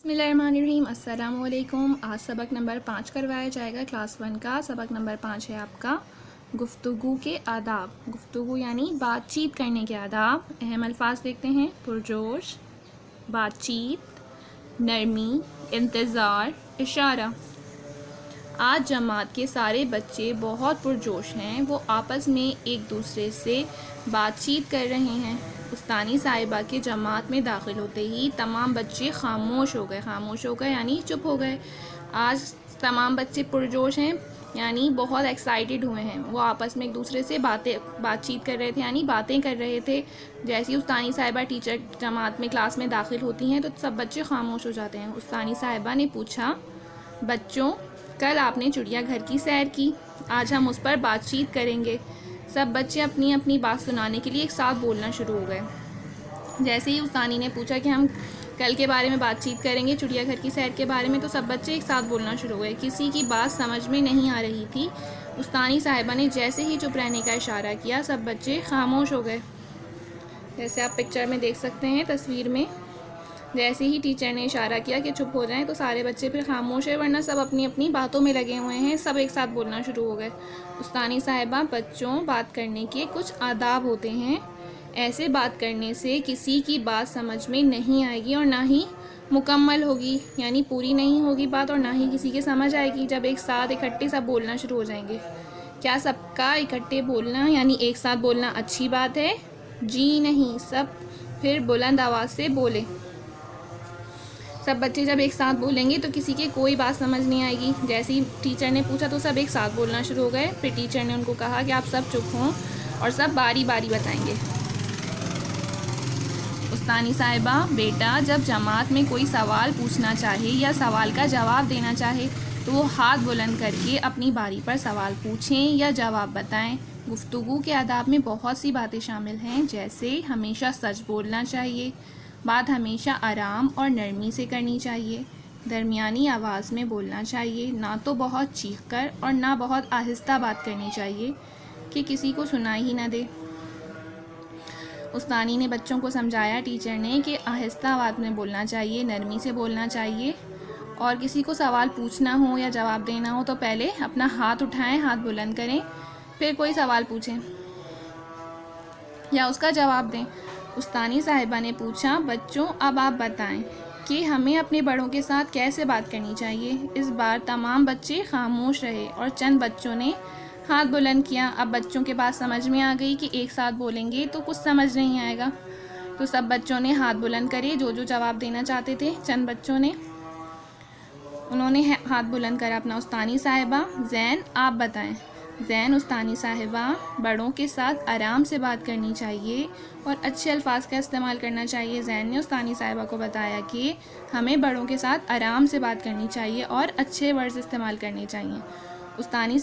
بسم اللہ الرحمن الرحیم۔ السلام علیکم۔ آج سبق نمبر 5 کروایا جائے گا کلاس 1 کا۔ سبق نمبر 5 ہے آپ کا گفتگو کے آداب۔ گفتگو یعنی بات چیت کرنے کے آداب۔ اہم الفاظ دیکھتے ہیں: پرجوش، بات چیت، نرمی، انتظار، اشارہ۔ آج جماعت کے سارے بچے بہت پرجوش ہیں، وہ آپس میں ایک دوسرے سے بات چیت کر رہے ہیں۔ استانی صاحبہ کے جماعت میں داخل ہوتے ہی تمام بچے خاموش ہو گئے یعنی چپ ہو گئے۔ آج تمام بچے پرجوش ہیں یعنی بہت ایکسائٹیڈ ہوئے ہیں، وہ آپس میں ایک دوسرے سے بات چیت کر رہے تھے یعنی باتیں کر رہے تھے۔ جیسی استانی صاحبہ ٹیچر جماعت میں کلاس میں داخل ہوتی ہیں تو سب بچے خاموش ہو جاتے ہیں۔ استانی صاحبہ نے پوچھا: بچوں، کل آپ نے چڑیا گھر کی سیر کی، آج ہم اس پر بات چیت کریں گے۔ سب بچے اپنی اپنی بات سنانے کے لیے ایک ساتھ بولنا شروع ہو گئے۔ جیسے ہی استانی نے پوچھا کہ ہم کل کے بارے میں بات چیت کریں گے، چڑیا گھر کی سیر کے بارے میں، تو سب بچے ایک ساتھ بولنا شروع ہوئے۔ کسی کی بات سمجھ میں نہیں آ رہی تھی۔ استانی صاحبہ نے جیسے ہی چپ رہنے کا اشارہ کیا، سب بچے خاموش ہو گئے۔ جیسے آپ پکچر میں دیکھ سکتے ہیں، تصویر میں جیسے ہی ٹیچر نے اشارہ کیا کہ چپ ہو جائیں تو سارے بچے پھر خاموش ہیں، ورنہ سب اپنی اپنی باتوں میں لگے ہوئے ہیں، سب ایک ساتھ بولنا شروع ہو گئے۔ استانی صاحبہ: بچوں، بات کرنے کے کچھ آداب ہوتے ہیں، ایسے بات کرنے سے کسی کی بات سمجھ میں نہیں آئے گی اور نہ ہی مکمل ہوگی، یعنی پوری نہیں ہوگی بات اور نہ ہی کسی کے سمجھ آئے گی۔ جب ایک ساتھ اکٹھے سب بولنا شروع ہو جائیں گے۔ کیا سب کا اکٹھے بولنا یعنی ایک ساتھ بولنا اچھی بات ہے؟ جی نہیں۔ سب پھر بلند آواز سے بولے۔ سب بچے جب ایک ساتھ بولیں گے تو کسی کے کوئی بات سمجھ نہیں آئے گی۔ جیسے ہی ٹیچر نے پوچھا تو سب ایک ساتھ بولنا شروع ہو گئے۔ پھر ٹیچر نے ان کو کہا کہ آپ سب چپ ہوں اور سب باری باری بتائیں گے۔ استانی صاحبہ: بیٹا، جب جماعت میں کوئی سوال پوچھنا چاہے یا سوال کا جواب دینا چاہے تو وہ ہاتھ بلند کر کے اپنی باری پر سوال پوچھیں یا جواب بتائیں۔ گفتگو کے آداب میں بہت سی باتیں شامل ہیں، جیسے ہمیشہ سچ بولنا چاہیے، بات ہمیشہ آرام اور نرمی سے کرنی چاہیے، درمیانی آواز میں بولنا چاہیے، نہ تو بہت چیخ کر اور نہ بہت آہستہ بات کرنی چاہیے کہ کسی کو سنائی ہی نہ دے۔ استانی نے بچوں کو سمجھایا ٹیچر نے کہ آہستہ آواز میں بولنا چاہیے، نرمی سے بولنا چاہیے، اور کسی کو سوال پوچھنا ہو یا جواب دینا ہو تو پہلے اپنا ہاتھ اٹھائیں، ہاتھ بلند کریں، پھر کوئی سوال پوچھیں یا اس کا جواب دیں۔ استانی صاحبہ نے پوچھا: بچوں، اب آپ بتائیں کہ ہمیں اپنے بڑوں کے ساتھ کیسے بات کرنی چاہیے۔ اس بار تمام بچے خاموش رہے اور چند بچوں نے ہاتھ بلند کیا۔ اب بچوں کے بات سمجھ میں آ گئی کہ ایک ساتھ بولیں گے تو کچھ سمجھ نہیں آئے گا، تو سب بچوں نے ہاتھ بلند کرے جو جواب دینا چاہتے تھے۔ چند بچوں نے ہاتھ بلند کرا اپنا۔ استانی صاحبہ: زین، آپ بتائیں۔ زین: استانی صاحبہ، بڑوں کے ساتھ آرام سے بات کرنی چاہیے اور اچھے الفاظ کا استعمال کرنا چاہیے۔ زین نے استانی صاحبہ کو بتایا کہ ہمیں بڑوں کے ساتھ آرام سے بات کرنی چاہیے اور اچھے ورڈز استعمال کرنے چاہیے۔ استانی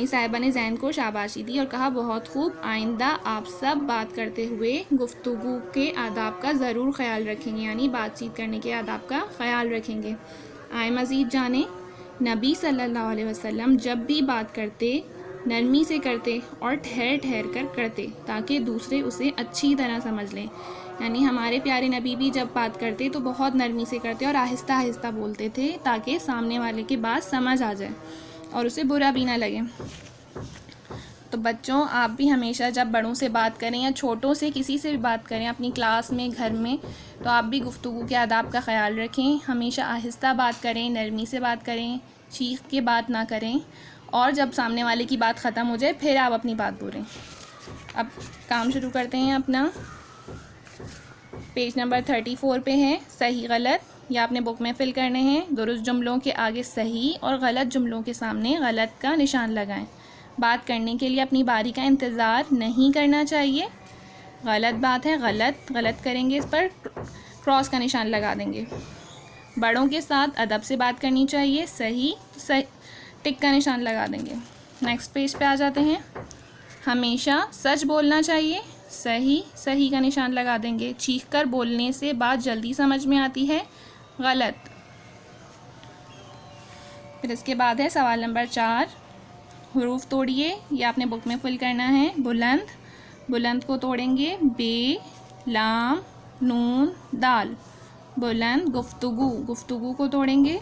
صاحبہ نے زین کو شاباشی دی اور کہا: بہت خوب، آئندہ آپ سب بات کرتے ہوئے گفتگو کے آداب کا ضرور خیال رکھیں گے، یعنی بات چیت کرنے کے آداب کا خیال رکھیں گے۔ آئے مزید جانیں، نبی صلی اللہ علیہ وسلم جب بھی بات کرتے نرمی سے کرتے اور ٹھہر ٹھہر کر کرتے تاکہ دوسرے اسے اچھی طرح سمجھ لیں، یعنی ہمارے پیارے نبی بھی جب بات کرتے تو بہت نرمی سے کرتے اور آہستہ آہستہ بولتے تھے تاکہ سامنے والے کی بات سمجھ آ جائے اور اسے برا بھی نہ لگے۔ تو بچوں، آپ بھی ہمیشہ جب بڑوں سے بات کریں یا چھوٹوں سے کسی سے بھی بات کریں، اپنی کلاس میں، گھر میں، تو آپ بھی گفتگو کے آداب کا خیال رکھیں، ہمیشہ آہستہ بات کریں، نرمی سے بات کریں، چیخ کے بات نہ کریں، اور جب سامنے والے کی بات ختم ہو جائے پھر آپ اپنی بات بولیں۔ اب کام شروع کرتے ہیں اپنا۔ پیج نمبر 34 پہ ہے صحیح غلط، یا اپنے بک میں فل کرنے ہیں۔ درست جملوں کے آگے صحیح اور غلط جملوں کے سامنے غلط کا نشان لگائیں۔ بات کرنے کے لیے اپنی باری کا انتظار نہیں کرنا چاہیے۔ غلط بات ہے، غلط کریں گے، اس پر کراس کا نشان لگا دیں گے۔ بڑوں کے ساتھ ادب سے بات کرنی چاہیے، صحیح ٹک کا نشان لگا دیں گے۔ نیکسٹ پیج پہ آ جاتے ہیں۔ ہمیشہ سچ بولنا چاہیے، صحیح کا نشان لگا دیں گے۔ چیخ کر بولنے سے بات جلدی سمجھ میں آتی ہے، غلط۔ پھر اس کے بعد ہے سوال نمبر 4، حروف توڑیے، یہ آپ نے بک میں فل کرنا ہے۔ بلند کو توڑیں گے، بے، لام، نون دال. بلند گفتگو, گفتگو کو توڑیں گے,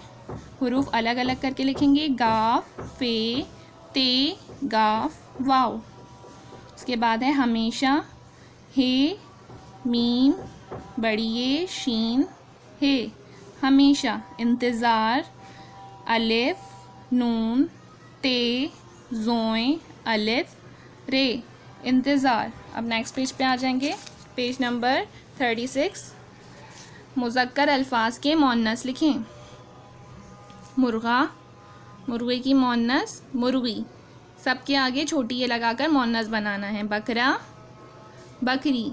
حروف الگ الگ کر کے لکھیں گے. گاف فے تے گاف واو. اس کے بعد ہے ہمیشہ, ہے میم بڑی اے شین ہے ہمیشہ. انتظار الف نون تے زوئیں الف رے انتظار. اب نیکسٹ پیج پہ آ جائیں گے, پیج نمبر 36. مذکر الفاظ کے مؤنث لکھیں. مرغا, مرغے کی مؤنث مرغی, سب کے آگے چھوٹی یہ لگا کر مؤنث بنانا ہے. بکرا بکری,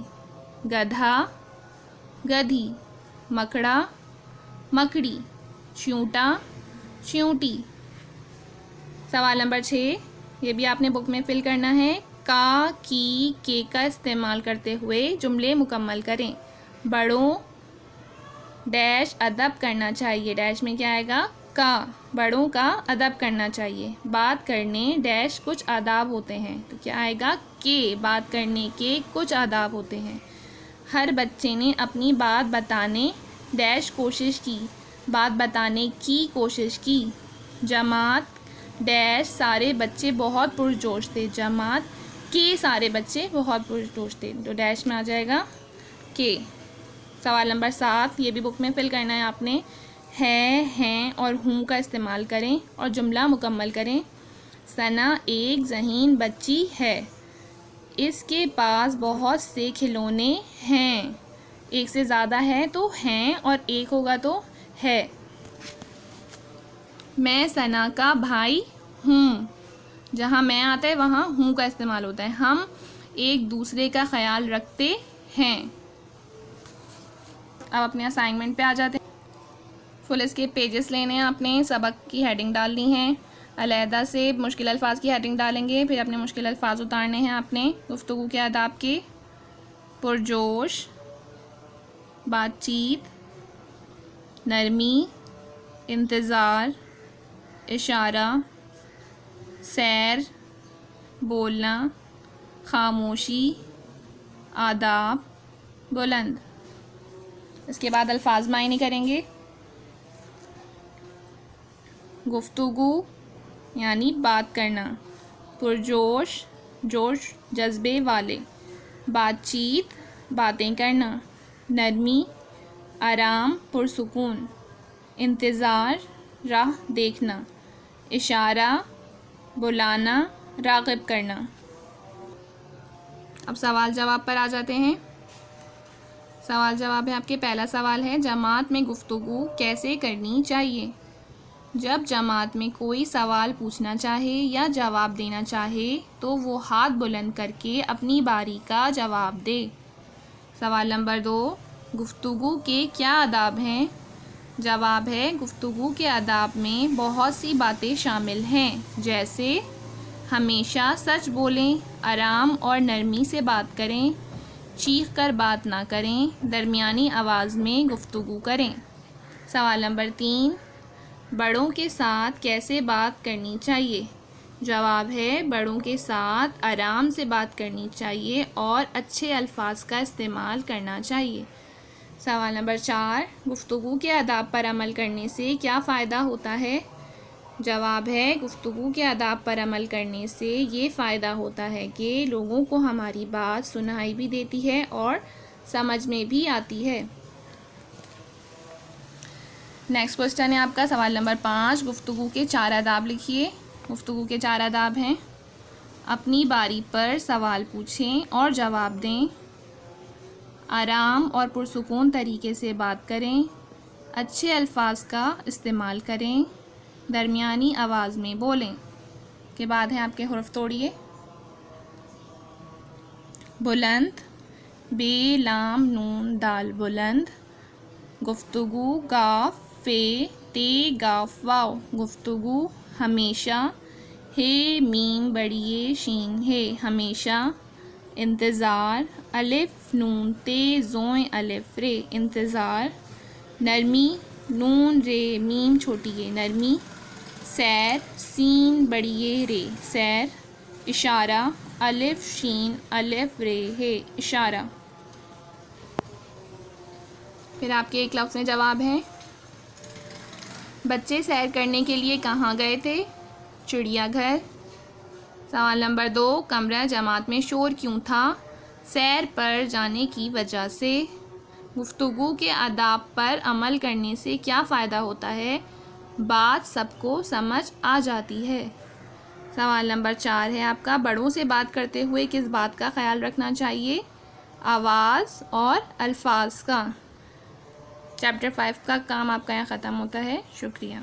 گدھا گدھی, مکڑا مکڑی, چیونٹا چیونٹی. سوال نمبر 6, یہ بھی آپ نے بک میں فل کرنا ہے. کا کی کے کا استعمال کرتے ہوئے جملے مکمل کریں. بڑوں ڈیش ادب کرنا چاہیے. ڈیش میں کیا آئے گا؟ کا. بڑوں کا ادب کرنا چاہیے. بات کرنے ڈیش کچھ آداب ہوتے ہیں, تو کیا آئے گا؟ کے. بات کرنے کے کچھ آداب ہوتے ہیں. ہر بچے نے اپنی بات بتانے ڈیش کوشش کی. بات بتانے کی کوشش کی. جماعت ڈیش سارے بچے بہت پرجوش تھے. جماعت کے سارے بچے بہت پرجوش تھے, تو ڈیش میں آ جائے گا کے. سوال نمبر 7, یہ بھی بک میں فل کرنا ہے آپ نے. ہے ہیں اور ہوں کا استعمال کریں اور جملہ مکمل کریں. ثنا ایک ذہین بچی ہے. اس کے پاس بہت سے کھلونے ہیں. ایک سے زیادہ ہے تو ہیں, اور ایک ہوگا تو ہے. میں ثنا کا بھائی ہوں. جہاں میں آتا ہے وہاں ہوں کا استعمال ہوتا ہے. ہم ایک دوسرے کا خیال رکھتے ہیں. اب اپنے اسائنمنٹ پہ آ جاتے ہیں. فل اسکیپ پیجز لینے ہیں آپ نے, سبق کی ہیڈنگ ڈالنی ہے. علیحدہ سے مشکل الفاظ کی ہیڈنگ ڈالیں گے, پھر اپنے مشکل الفاظ اتارنے ہیں آپ نے. گفتگو کے آداب کے, پرجوش, بات چیت, نرمی, انتظار, اشارہ, سیر, بولنا, خاموشی, آداب, بلند. اس کے بعد الفاظ معنی کریں گے. گفتگو یعنی بات کرنا. پرجوش جوش جذبے والے. بات چیت باتیں کرنا. نرمی آرام پرسکون. انتظار راہ دیکھنا. اشارہ بلانا راغب کرنا. اب سوال جواب پر آ جاتے ہیں. سوال جواب ہے آپ کے. پہلا سوال ہے, جماعت میں گفتگو کیسے کرنی چاہیے؟ جب جماعت میں کوئی سوال پوچھنا چاہے یا جواب دینا چاہے تو وہ ہاتھ بلند کر کے اپنی باری کا جواب دے. سوال نمبر 2, گفتگو کے کیا آداب ہیں؟ جواب ہے, گفتگو کے آداب میں بہت سی باتیں شامل ہیں, جیسے ہمیشہ سچ بولیں, آرام اور نرمی سے بات کریں, چیخ کر بات نہ کریں, درمیانی آواز میں گفتگو کریں. سوال نمبر 3, بڑوں کے ساتھ کیسے بات کرنی چاہیے؟ جواب ہے, بڑوں کے ساتھ آرام سے بات کرنی چاہیے اور اچھے الفاظ کا استعمال کرنا چاہیے. سوال نمبر 4, گفتگو کے آداب پر عمل کرنے سے کیا فائدہ ہوتا ہے؟ جواب ہے, گفتگو کے آداب پر عمل کرنے سے یہ فائدہ ہوتا ہے کہ لوگوں کو ہماری بات سنائی بھی دیتی ہے اور سمجھ میں بھی آتی ہے. نیکسٹ کوسچن ہے آپ کا. سوال نمبر 5, گفتگو کے 4 آداب لکھیے. گفتگو کے 4 آداب ہیں. اپنی باری پر سوال پوچھیں اور جواب دیں. آرام اور پرسکون طریقے سے بات کریں. اچھے الفاظ کا استعمال کریں. درمیانی آواز میں بولیں. کے بعد ہیں آپ کے حرف توڑیے. بلند بے لام نون دال بلند. گفتگو گاف فے تے گاف واو گفتگو. ہمیشہ ہے میم بڑی اے شین ہے ہمیشہ. انتظار الف نون تے زوئیں الف رے انتظار. نرمی نون رے میم چھوٹی اے نرمی. سیر سین بڑی اے رے سیر. اشارہ الف شین الف رے ہے اشارہ. پھر آپ کے ایک لفظ میں جواب ہے. بچے سیر کرنے کے لیے کہاں گئے تھے؟ چڑیا گھر. سوال نمبر 2، کمرہ جماعت میں شور کیوں تھا؟ سیر پر جانے کی وجہ سے. گفتگو کے آداب پر عمل کرنے سے کیا فائدہ ہوتا ہے؟ بات سب کو سمجھ آ جاتی ہے. سوال نمبر 4 ہے آپ کا، بڑوں سے بات کرتے ہوئے کس بات کا خیال رکھنا چاہیے؟ آواز اور الفاظ کا. چیپٹر 5 کا کام آپ کا یہاں ختم ہوتا ہے. شکریہ.